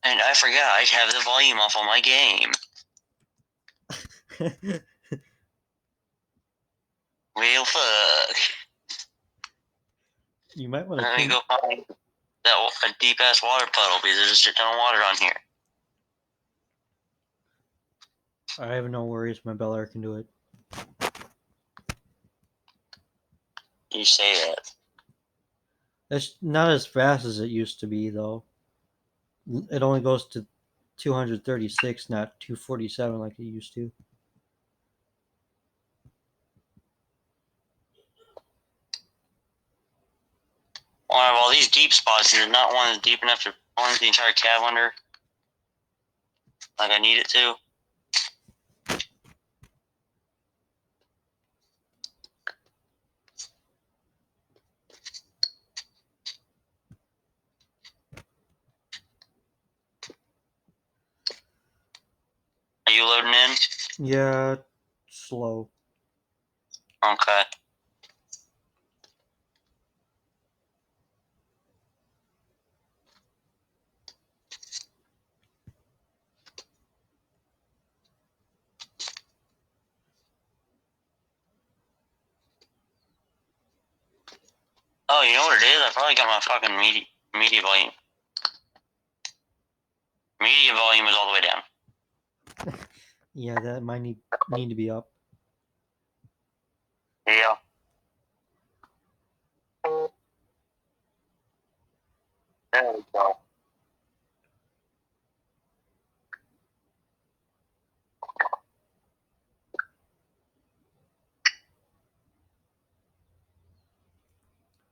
And I forgot I have the volume off on my game. Well, fuck. You might want to. Let me go find a deep ass water puddle because there's a shit ton of water on here. I have no worries. My Bel Air can do it. You say that. It's not as fast as it used to be, though. It only goes to 236, not 247 like it used to. Well, these deep spots, there's not one that's deep enough to plunge the entire cab under like I need it to. Are you loading in? Yeah, slow. Okay. Oh, you know what it is? I probably got my fucking media volume. Media volume is all the way down. Yeah, that might need to be up. Yeah. There we go.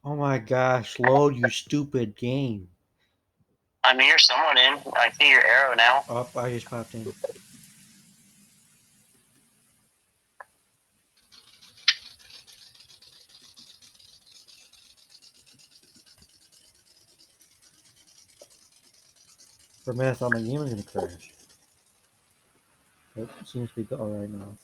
Oh my gosh, load, you stupid game. I mean, you're somewhat in. I see your arrow now. Oh, I just popped in. For a minute, I thought my game was going to crash. It seems to be alright now.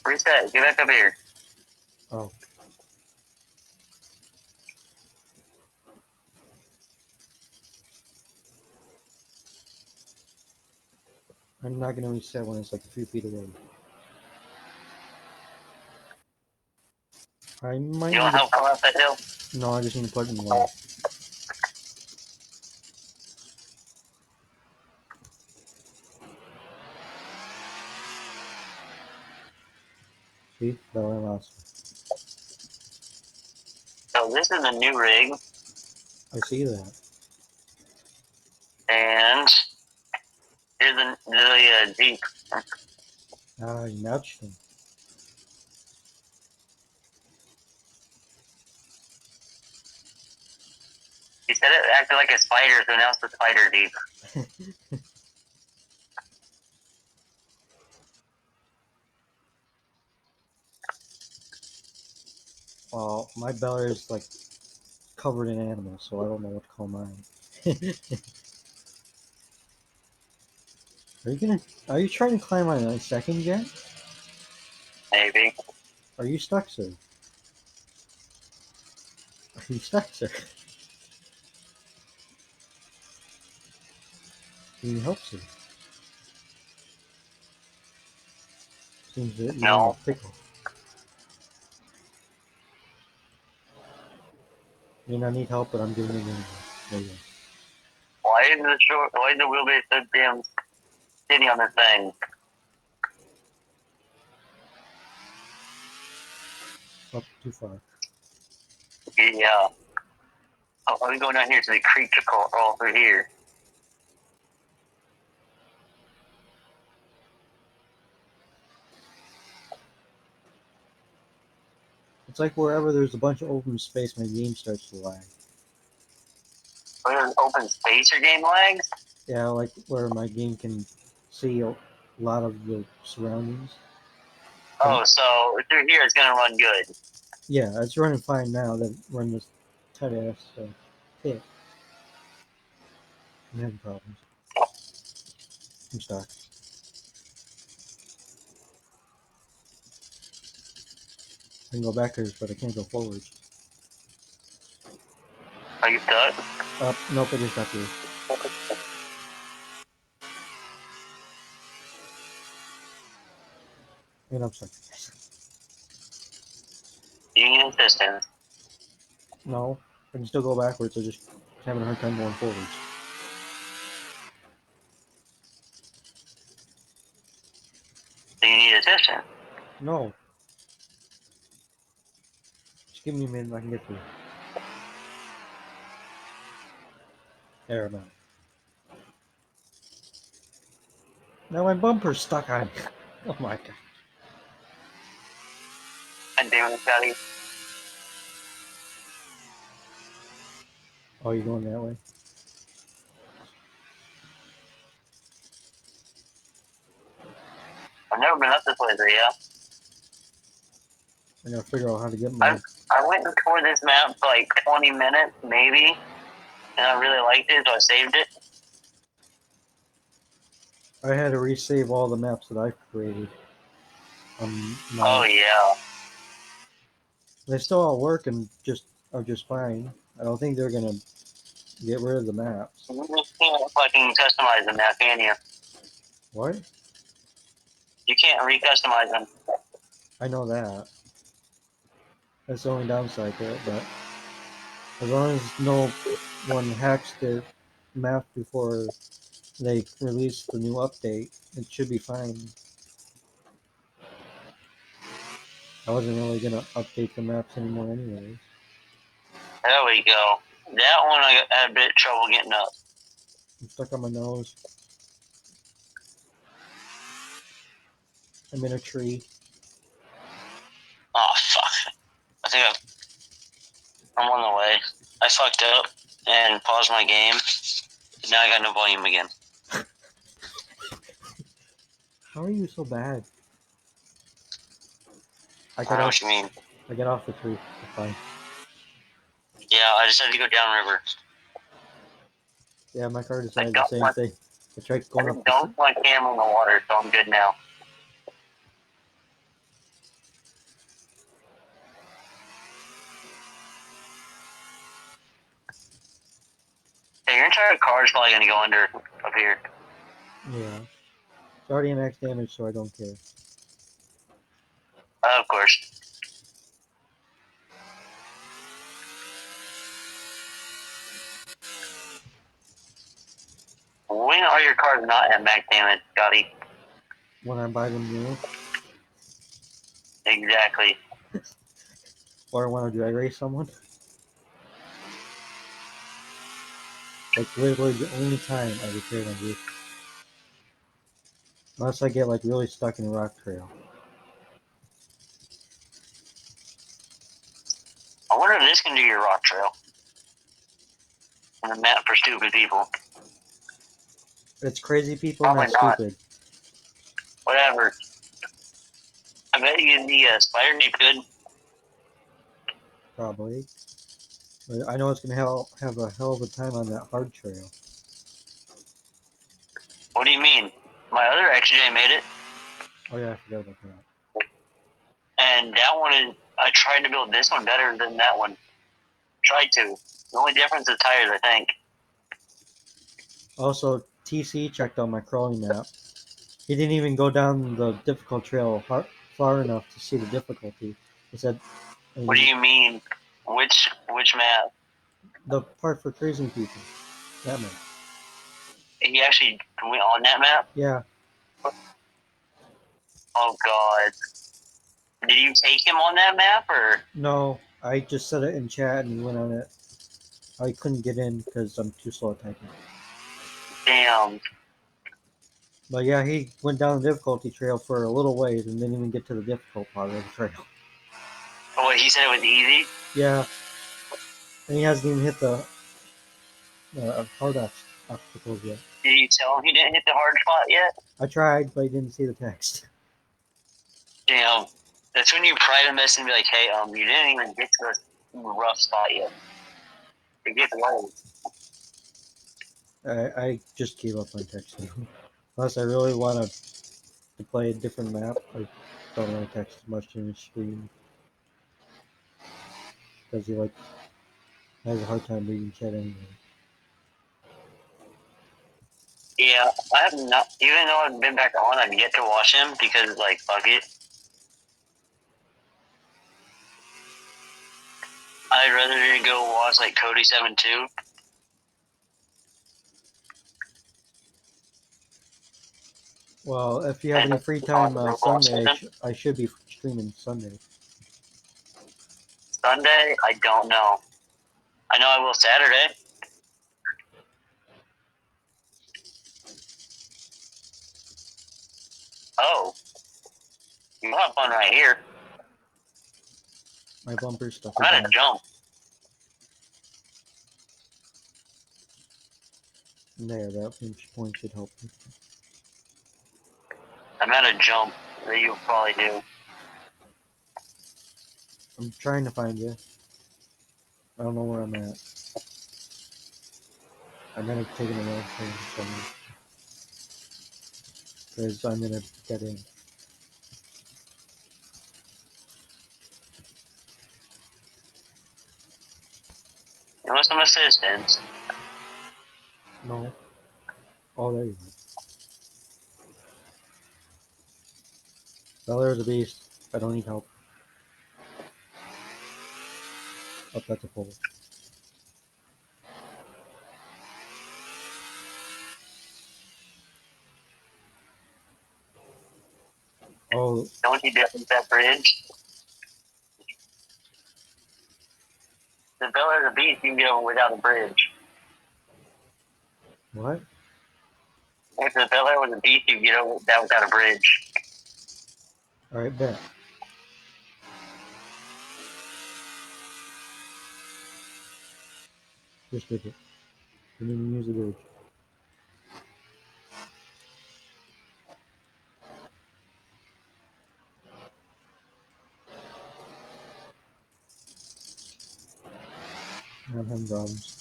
Reset. Get back up here. Oh. I'm not going to reset when it's like a few feet away. I might You want help coming up that hill? No, I just need to plug in the wire. See? No, I lost. So this is a new rig. I see that. And here's the Jeep. Ah, you nudged him. He said it acted like a spider, so now it's the spider Jeep. Well, my Bel Air is like covered in animals, so I don't know what to call mine. Are you trying to climb on a second yet? Maybe. Are you stuck, sir? Are you stuck, sir? Can you help, sir? Seems that you're in a pickle. You know, I need help, but I'm doing it anyway. There you go. Why is the wheelbase so damn skinny on this thing? Up too far. Yeah. Oh, let me go down here to the creek to crawl through here. It's like wherever there's a bunch of open space, my game starts to lag. Where there's open space, your game lags? Yeah, like where my game can see a lot of the surroundings. Oh, so through here it's gonna run good. Yeah, it's running fine now. That run this tight ass pit. I'm having problems. I'm stuck. I can go backwards, but I can't go forwards. Are you stuck? Nope, I just got through. And I'm stuck. You need assistance. No, I can still go backwards. I just having a hard time going forwards. Do you need assistance? No. Just give me a minute and I can get through. There, I'm out. Now my bumper's stuck on. Oh my god. And damn it, Scotty. Oh, you're going that way? I've never been up this way, so yeah. I gotta figure out how to get my. I went and toured this map for like 20 minutes, maybe, and I really liked it, so I saved it. I had to resave all the maps that I've created. Oh, yeah. They still all work and are just fine. I don't think they're gonna get rid of the maps. You just can't fucking customize the map, can you? What? You can't re-customize them. I know that. That's the only downside to it, but as long as no one hacks the map before they release the new update, it should be fine. I wasn't really gonna update the maps anymore anyways. There we go. That one I had a bit of trouble getting up. I'm stuck on my nose. I'm in a tree. Oh, fuck. I think I'm on the way. I fucked up and paused my game. Now I got no volume again. How are you so bad? I don't know what you mean. I got off the tree. It's fine. Yeah, I just had to go downriver. Yeah, my car decided the same thing. I tried going up. Don't put my camera in the water, so I'm good now. Hey, your entire car is probably gonna go under up here. Yeah. It's already max damage, so I don't care. Of course. When are your cars not at max damage, Scotty? When I buy them new, Exactly. or when I drag race someone. Like literally the only time I repair my vehicle. Unless I get like really stuck in a rock trail. I wonder if this can do your rock trail. And the map for stupid people. It's crazy people, Probably not not. stupid. Whatever. I bet you the spider deep could. Probably. But I know it's gonna have a hell of a time on that hard trail. What do you mean? My other XJ made it. Oh yeah, I forgot about that. And that one is, I tried to build this one better than that one. Tried to. The only difference is tires, I think. Also, TC checked out my crawling map. He didn't even go down the difficult trail far enough to see the difficulty. He said, What do you mean? Which map? the part for crazy people. That map. He actually went on that map? Yeah. Oh god. Did you take him on that map or? No, I just said it in chat and he went on it. I couldn't get in because I'm too slow at typing. Damn. But yeah, he went down the difficulty trail for a little ways and didn't even get to the difficult part of the trail. Oh, wait, he said it was easy? Yeah. And he hasn't even hit the hard obstacles yet. Did you tell him he didn't hit the hard spot yet? I tried, but he didn't see the text. Damn. That's when you pride a mess and be like, hey, you didn't even get to the rough spot yet. It gets low. I just gave up on texting. Unless I really want to play a different map, I don't really text much in the stream. Because you like has a hard time reading chat anyway. Yeah, I have not. Even though I've been back on, I've yet to watch him because, like, fuck it. I'd rather go watch like Cody 7-2. Well, if you have any free time Sunday, I should be streaming Sunday. Sunday, I don't know. I know I will Saturday. Oh, you have fun right here. My bumper stuff I'm is at a jump. there. That point should help me. I'm at a jump that you probably do. I'm trying to find you. I don't know where I'm at. I might have taken a wrong turn somewhere. Because I'm gonna get in. You want some assistance? No. Oh, there you go. Well, there's a beast. I don't need help. Oh, that's a pole. Oh. Don't you dip that bridge? The Bel Air's a beast. You can get over without a bridge. What? If the Bel Air was a beast, you can get over that without a bridge. Alright, bet. Just did it. Didn't even use the bridge. I'm having problems.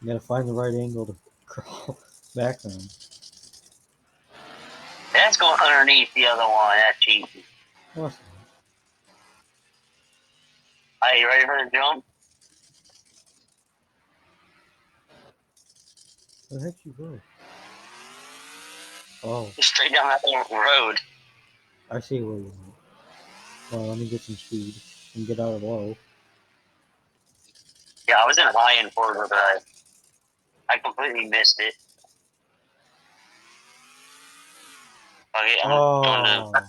You gotta find the right angle to crawl back on. That's going underneath the other one. That's cheesy. What's Are you ready for the jump? Where the heck you go? Oh. Just straight down that road. I see where you went. Well, let me get some speed and get out of low. Yeah, I was in high and forward, but I completely missed it. Okay, I'm going to.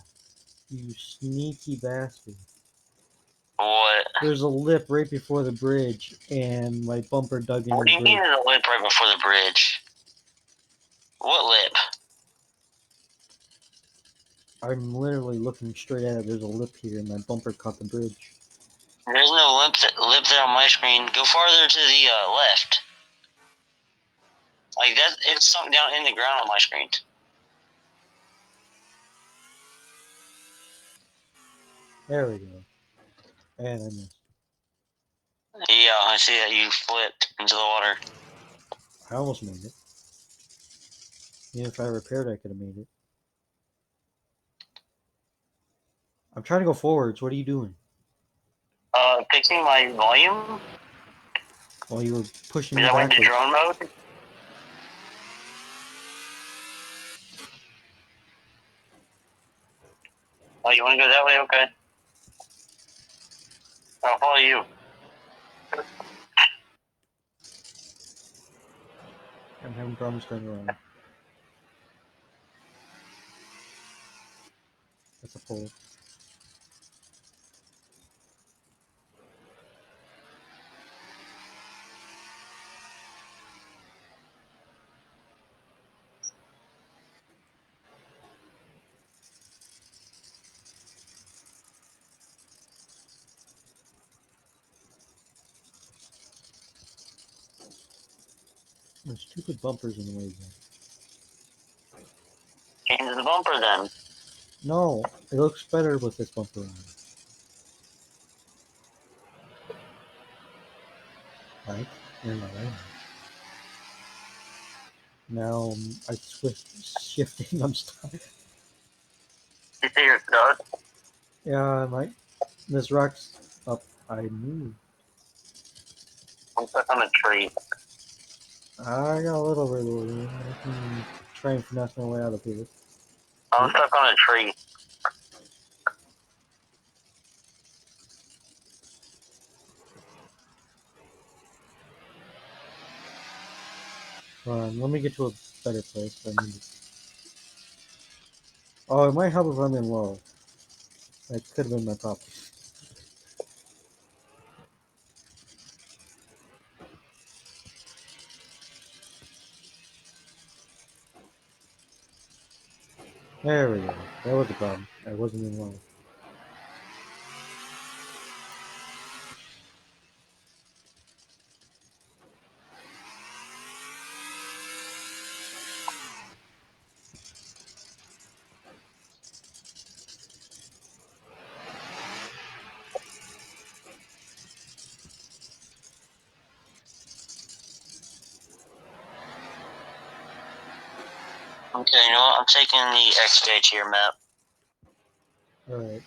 You sneaky bastard. What? There's a lip right before the bridge, and my bumper dug in What do the you bridge. mean there's a lip right before the bridge? What lip? I'm literally looking straight at it. There's a lip here, and my bumper caught the bridge. There's no lip there on my screen. Go farther to the left. Like that, it's sunk down in the ground on my screen. There we go. And I missed. Yeah, I see that you flipped into the water. I almost made it. Even if I repaired, I could have made it. I'm trying to go forwards. What are you doing? Fixing my volume. While you were pushing me I went to backwards. drone mode. Oh, you want to go that way? Okay. I'll follow you. I'm having problems turning around. That's a pole. There's stupid bumpers in the way again. Change the bumper then. No, it looks better with this bumper on. Right? In my lane. Now I shifting. I'm stuck. You say you're stuck? Yeah, I might. This rock's up. I moved. I'm stuck on a tree. I got a little wiggle room. I can try and finesse my way out of here. I'm stuck on a tree. Let me get to a better place. Oh, it might help if I'm in low. That could have been my problem. There we go. That was the problem. I wasn't in low. Okay, you know what? I'm taking the XJ to your map. Alright.